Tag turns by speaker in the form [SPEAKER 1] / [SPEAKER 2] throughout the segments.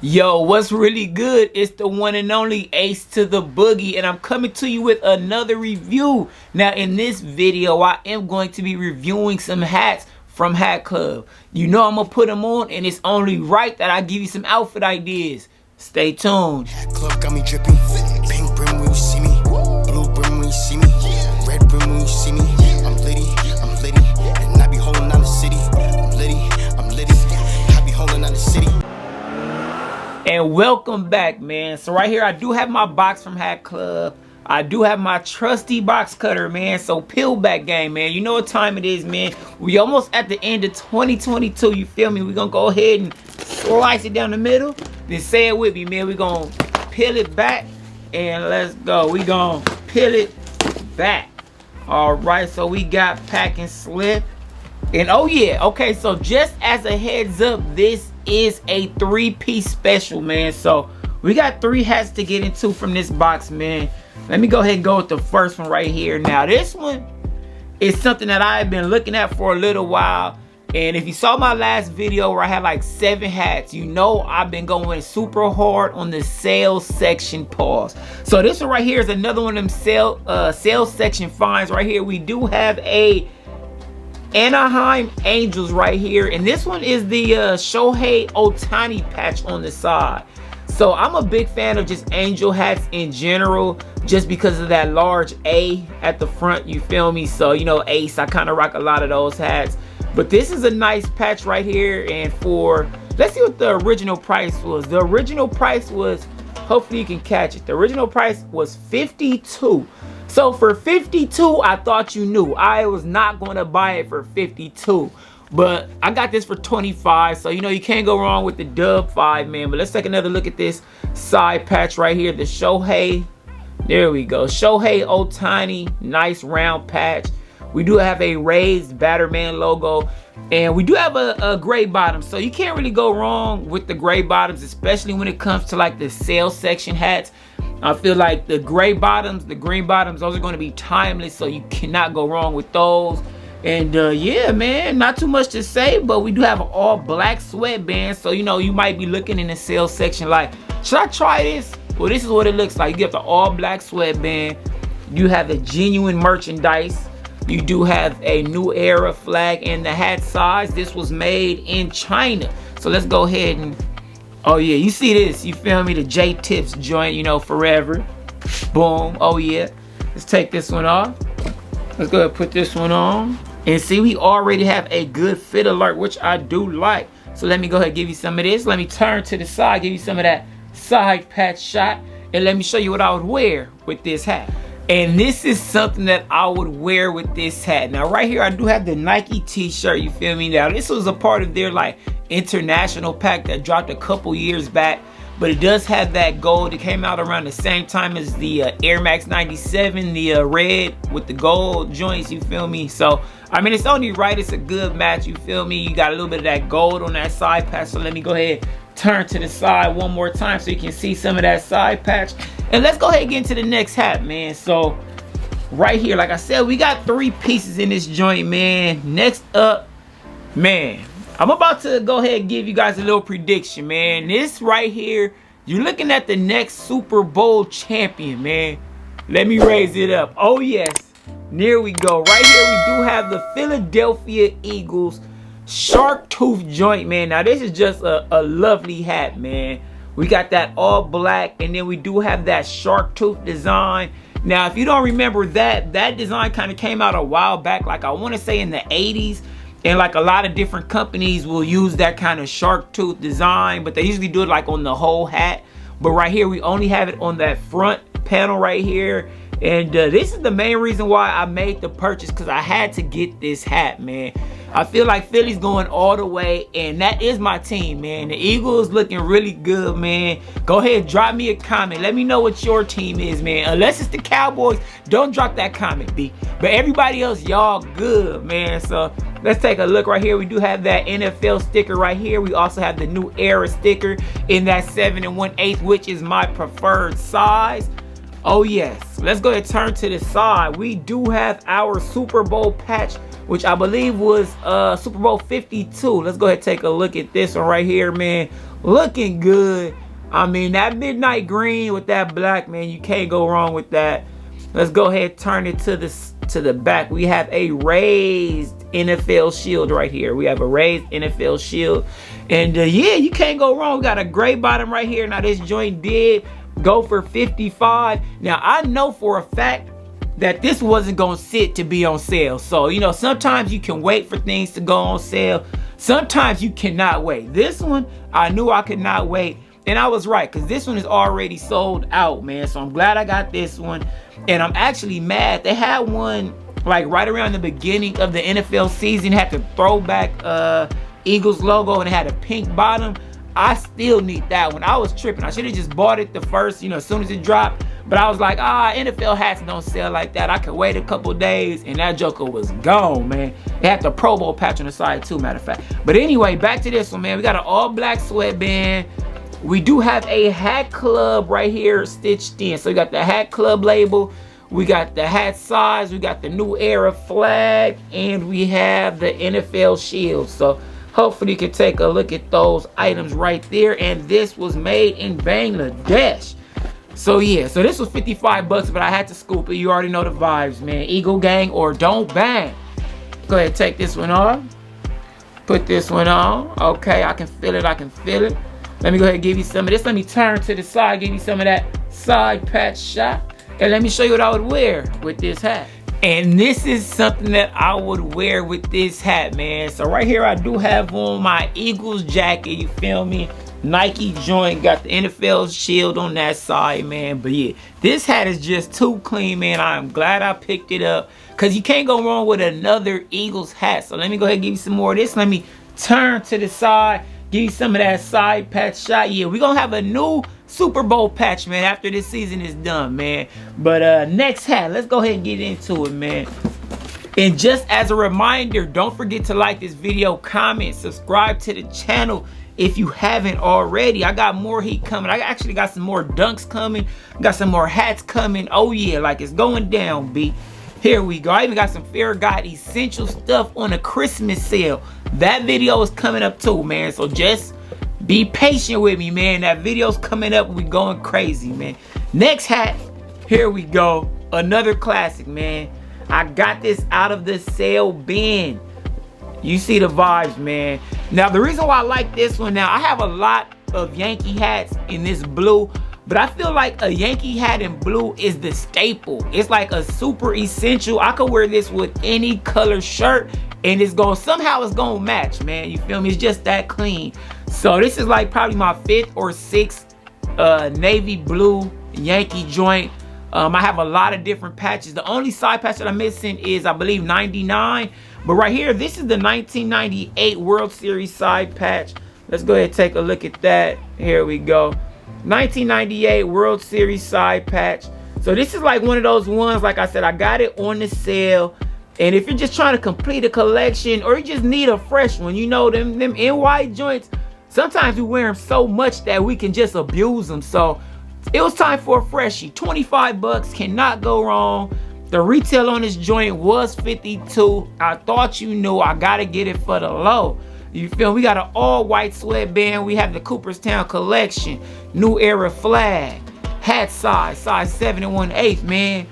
[SPEAKER 1] Yo, what's really good? It's the one and only Ace to the Boogie, and I'm coming to you with another review. Now, in this video, I am going to be reviewing some hats from Hat Club. You know I'm gonna put them on, and it's only right that I give you some outfit ideas. Stay tuned.
[SPEAKER 2] Hat Club got me dripping. Pink brim when you see me, blue brim when you see me, red brim when you see me. I'm litty, and I be holding down the city. I'm litty, I be holding down the city.
[SPEAKER 1] And welcome back, man. So right here I do have my box from Hat Club. I do have my trusty box cutter, man. So peel back game, man. You know what time it is, man. We almost at the end of 2022, you feel me? We're gonna go ahead and slice it down the middle. Then say it with me, man. We're gonna peel it back and let's go. We gonna peel it back. All right, so we got pack and slip. And oh yeah, okay, so just as a heads up, this is a 3-piece special, man. So we got 3 hats to get into from this box, man. Let me go ahead and go with the first one right here. Now this one is something that I've been looking at for a little while, and if you saw my last video where I had like 7 hats, you know I've been going super hard on the sales section pause. So this one right here is another one of them sales section finds. Right here we do have a Anaheim Angels right here, and this one is the Shohei Ohtani patch on the side. So I'm a big fan of just Angel hats in general, just because of that large A at the front, you feel me? So you know, Ace, I kind of rock a lot of those hats, but this is a nice patch right here. And for, let's see what the original price was. The original price was, hopefully you can catch it, the original price was $52. So for $52, I thought you knew. I was not going to buy it for $52. But I got this for $25. So, you know, you can't go wrong with the Dub 5, man. But let's take another look at this side patch right here. The Shohei. There we go. Shohei Ohtani. Nice round patch. We do have a raised Batterman logo. And we do have a gray bottom. So you can't really go wrong with the gray bottoms, especially when it comes to like the sales section hats. I feel like the gray bottoms, the green bottoms, those are going to be timeless, so you cannot go wrong with those. And yeah, man, not too much to say, but we do have an all black sweatband. So, you know, you might be looking in the sales section like, should I try this? Well, this is what it looks like. You get the all black sweatband. You have the genuine merchandise. You do have a New Era flag, and the hat size, this was made in China. So let's go ahead and, oh yeah, you see this, you feel me? The J-Tips joint, you know, forever. Boom. Oh yeah. Let's take this one off. Let's go ahead and put this one on. And see, we already have a good fit alert, which I do like. So let me go ahead and give you some of this. Let me turn to the side, give you some of that side patch shot. And let me show you what I would wear with this hat. And this is something that I would wear with this hat. Now right here, I do have the Nike t-shirt, you feel me? Now this was a part of their like international pack that dropped a couple years back, but it does have that gold. It came out around the same time as the Air Max 97, the red with the gold joints, you feel me? So I mean, it's only right, it's a good match, you feel me? You got a little bit of that gold on that side patch. So let me go ahead, turn to the side one more time so you can see some of that side patch. And let's go ahead and get into the next hat, man. So right here, like I said, we got 3 pieces in this joint, man. Next up, man, I'm about to go ahead and give you guys a little prediction, man. This right here, you're looking at the next Super Bowl champion, man. Let me raise it up. Oh yes, there we go. Right here we do have the Philadelphia Eagles Sharktooth joint, man. Now this is just a lovely hat, man. We got that all black, and then we do have that Sharktooth design. Now if you don't remember, that design kind of came out a while back, like I want to say in the 80s. And like a lot of different companies will use that kind of Sharktooth design, but they usually do it like on the whole hat. But right here, we only have it on that front panel right here. And this is the main reason why I made the purchase, because I had to get this hat, man. I feel like Philly's going all the way, and that is my team, man. The Eagles looking really good, man. Go ahead, drop me a comment. Let me know what your team is, man. Unless it's the Cowboys, don't drop that comment, B. But everybody else, y'all good, man. So let's take a look right here. We do have that NFL sticker right here. We also have the New Era sticker in that 7 1/8, which is my preferred size. Oh yes, let's go ahead and turn to the side. We do have our Super Bowl patch which I believe was Super Bowl 52. Let's go ahead and take a look at this one right here, man. Looking good. I mean, that midnight green with that black, man, you can't go wrong with that. Let's go ahead and turn it to the back. We have a raised NFL shield right here. We have a raised NFL shield. And yeah, you can't go wrong. We got a gray bottom right here. Now this joint did go for 55. Now I know for a fact that this wasn't gonna sit to be on sale. So, you know, sometimes you can wait for things to go on sale. Sometimes you cannot wait. This one, I knew I could not wait. And I was right, because this one is already sold out, man. So I'm glad I got this one. And I'm actually mad. They had one like right around the beginning of the NFL season, had the throwback Eagles logo, and it had a pink bottom. I still need that one. I was tripping. I should have just bought it the first, you know, as soon as it dropped. But I was like, NFL hats don't sell like that. I could wait a couple days, and that joker was gone, man. It had the Pro Bowl patch on the side too, matter of fact. But anyway, back to this one, man. We got an all black sweatband. We do have a hat club right here stitched in. So we got the hat club label. We got the hat size. We got the new era flag. And we have the NFL shield. So hopefully you can take a look at those items right there. And this was made in Bangladesh. So yeah, so this was 55 bucks, but I had to scoop it. You already know the vibes, man. Eagle gang or don't bang. Go ahead, take this one off. Put this one on. Okay, I can feel it. I can feel it. Let me go ahead and give you some of this. Let me turn to the side, give you some of that side patch shot. And let me show you what I would wear with this hat. And this is something that I would wear with this hat, man. So right here, I do have on my Eagles jacket, you feel me? Nike joint, got the NFL shield on that side, man. But yeah, this hat is just too clean, man. I'm glad I picked it up, because you can't go wrong with another Eagles hat. So let me go ahead and give you some more of this. Let me turn to the side, give you some of that side patch shot. Yeah, we're gonna have a new Super Bowl patch, man, after this season is done, man. But next hat, let's go ahead and get into it, man. And just as a reminder, don't forget to like this video, comment, subscribe to the channel if you haven't already. I got more heat coming. I actually got some more dunks coming. Got some more hats coming. Oh yeah, like it's going down, B. Here we go. I even got some Fair God essential stuff on a Christmas sale. That video is coming up too, man. So just be patient with me, man. That video's coming up. We going crazy, man. Next hat. Here we go. Another classic, man. I got this out of the sale bin. You see the vibes, man. Now, the reason why I like this one, now, I have a lot of Yankee hats in this blue, but I feel like a Yankee hat in blue is the staple. It's like a super essential. I could wear this with any color shirt, and somehow it's gonna match, man. You feel me? It's just that clean. So this is like probably my 5th or 6th navy blue Yankee joint. I have a lot of different patches. The only side patch that I'm missing is, I believe, 99. But right here, this is the 1998 World Series side patch. Let's go ahead and take a look at that. Here we go. 1998 World Series side patch. So this is like one of those ones, like I said, I got it on the sale. And if you're just trying to complete a collection, or you just need a fresh one, you know, them NY joints, sometimes we wear them so much that we can just abuse them. So it was time for a freshie. 25 bucks, cannot go wrong. The retail on this joint was 52. I thought you knew. I gotta get it for the low. You feel? We got an all white sweatband. We have the Cooperstown collection, new era flag, hat size 7 1/8, man.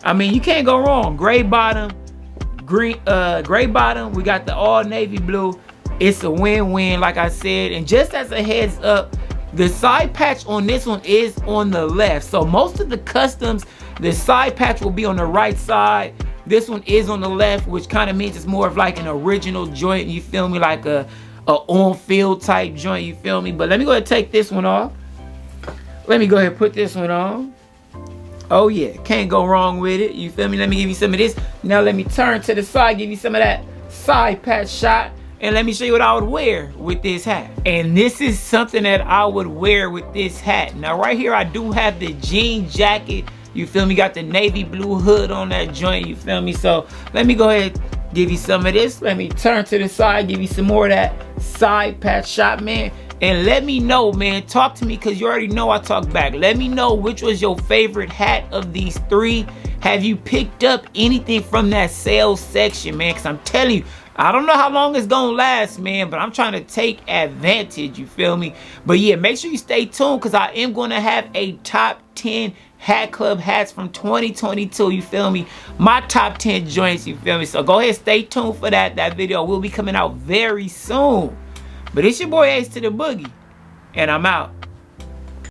[SPEAKER 1] I mean, you can't go wrong. Gray bottom, gray bottom. We got the all navy blue. It's a win-win, like I said. And just as a heads up, the side patch on this one is on the left. So most of the customs, the side patch will be on the right side. This one is on the left, which kind of means it's more of like an original joint. You feel me? Like a on-field type joint. You feel me? But let me go ahead and take this one off. Let me go ahead and put this one on. Oh yeah, can't go wrong with it. You feel me? Let me give you some of this. Now let me turn to the side, give you some of that side patch shot. And let me show you what I would wear with this hat. And this is something that I would wear with this hat. Now right here, I do have the jean jacket. You feel me? Got the navy blue hood on that joint. You feel me? So let me go ahead and give you some of this. Let me turn to the side, give you some more of that side patch shot, man. And let me know, man. Talk to me, because you already know I talk back. Let me know which was your favorite hat of these 3. Have you picked up anything from that sales section, man? Because I'm telling you, I don't know how long it's gonna last, man, but I'm trying to take advantage, you feel me? But yeah, make sure you stay tuned, because I am gonna have a top 10 Hat Club hats from 2022, you feel me? My top 10 joints, you feel me? So go ahead, stay tuned for that. That video will be coming out very soon. But it's your boy Ace to the Boogie, and I'm out.